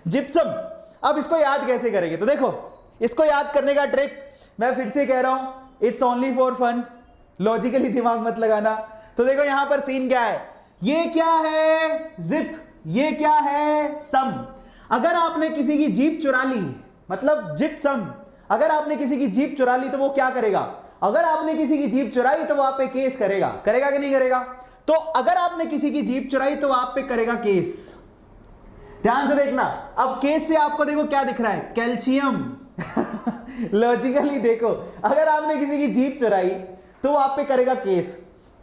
Gypsum. अब इसको याद कैसे करेंगे, तो देखो इसको याद करने का ट्रिक मैं फिर से कह रहा हूं, it's only for fun, logically दिमाग मत लगाना। तो देखो यहां पर सीन क्या है, ये क्या है जिप, ये क्या है सम। अगर आपने किसी की जीप चुरा ली, मतलब जिप्सम, अगर आपने किसी की जीप चुरा ली तो वो क्या करेगा, अगर आपने किसी की जीप चुराई तो वो आप पे केस करेगा, करेगा कि नहीं करेगा। तो अगर आपने किसी की जीप चुराई तो आप पे करेगा केस। ध्यान से देखना, अब केस से आपको देखो क्या दिख रहा है, कैल्शियम। लॉजिकली देखो, अगर आपने किसी की जीप चुराई तो आप पे करेगा केस।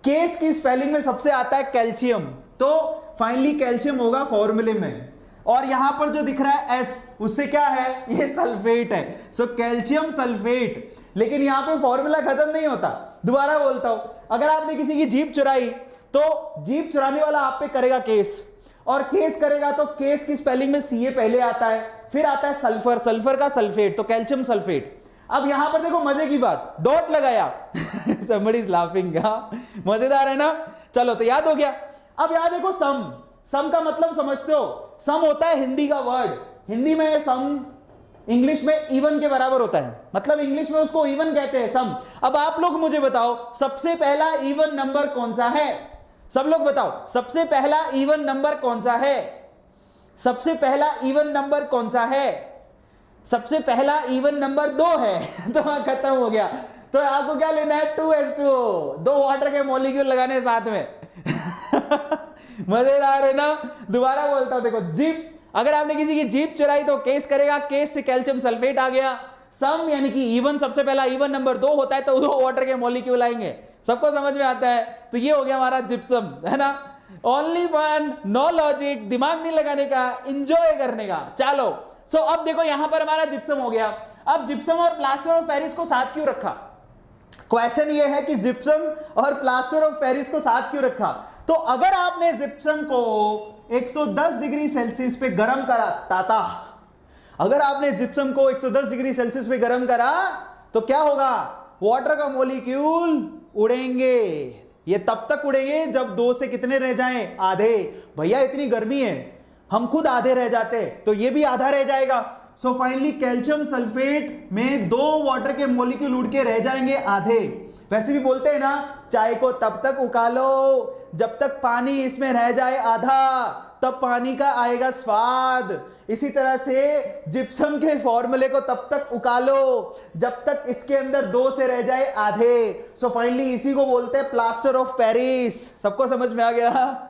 केस की स्पेलिंग में सबसे आता है कैल्शियम, तो फाइनली कैल्शियम होगा फॉर्मूले में। और यहां पर जो दिख रहा है एस, उससे क्या है, ये सल्फेट है, सो कैल्शियम सल्फेट। लेकिन यहां पे फॉर्मूला खत्म नहीं होता, दोबारा बोलता हूं, अगर आपने किसी की जीप चुराई तो जीप चुराने वाला आप पे करेगा केस, और केस करेगा तो केस की स्पेलिंग में सीए पहले आता है, फिर आता है सल्फर, सल्फर का सल्फेट, तो कैल्शियम सल्फेट। अब यहां पर देखो मजे की बात, डॉट लगाया। somebody is laughing, मजेदार है ना। चलो तो याद हो गया। अब यहां देखो सम, सम का मतलब समझते हो, सम होता है हिंदी का वर्ड, हिंदी में सम इंग्लिश में इवन के बराबर होता है, मतलब इंग्लिश में उसको इवन कहते हैं सम। अब आप लोग मुझे बताओ सबसे पहला इवन नंबर कौन सा है, सब लोग बताओ सबसे पहला इवन नंबर कौन सा है, सबसे पहला इवन नंबर कौन सा है, सबसे पहला इवन नंबर 2 है। तो वहां खत्म हो गया। तो आपको क्या लेना है, 2H2O, 2 वाटर के मॉलिक्यूल लगाने साथ में। मजेदार है ना। दोबारा बोलता हूं, देखो जीप, अगर आपने किसी की जीप चुराई तो केस करेगा, केस से कैल्शियम सल्फेट आ गया। सम यानी कि इवन, सबसे पहला इवन नंबर 2 होता है तो 2 वाटर के मॉलिक्यूल आएंगे, सबको समझ में आता है। तो ये हो गया हमारा जिप्सम, है ना। ओनली फन, नो लॉजिक, दिमाग नहीं लगाने का, इंजॉय करने का। चलो सो अब देखो यहां पर हमारा जिप्सम हो गया। अब जिप्सम और प्लास्टर ऑफ पेरिस को साथ क्यों रखा, क्वेश्चन ये है कि जिप्सम और प्लास्टर ऑफ पेरिस को साथ क्यों रखा। तो अगर आपने जिप्सम को 110 डिग्री सेल्सियस पे गर्म करा था, अगर आपने जिप्सम को 110 डिग्री सेल्सियस पे गर्म करा तो क्या होगा, वाटर का मॉलिक्यूल उड़ेंगे। ये तब तक उड़ेंगे जब 2 से कितने रह जाएं, आधे। भैया इतनी गर्मी है, हम खुद आधे रह जाते तो ये भी आधा रह जाएगा। सो फाइनली कैल्शियम सल्फेट में 2 वाटर के मॉलिक्यूल उड़ के रह जाएंगे आधे। वैसे भी बोलते हैं ना, चाय को तब तक उकालो जब तक पानी इसमें रह जाए आधा, तब पानी का आएगा स्वाद। इसी तरह से जिप्सम के फॉर्मूले को तब तक उकालो जब तक इसके अंदर 2 से रह जाए आधे। सो फाइनली इसी को बोलते हैं प्लास्टर ऑफ पेरिस। सबको समझ में आ गया।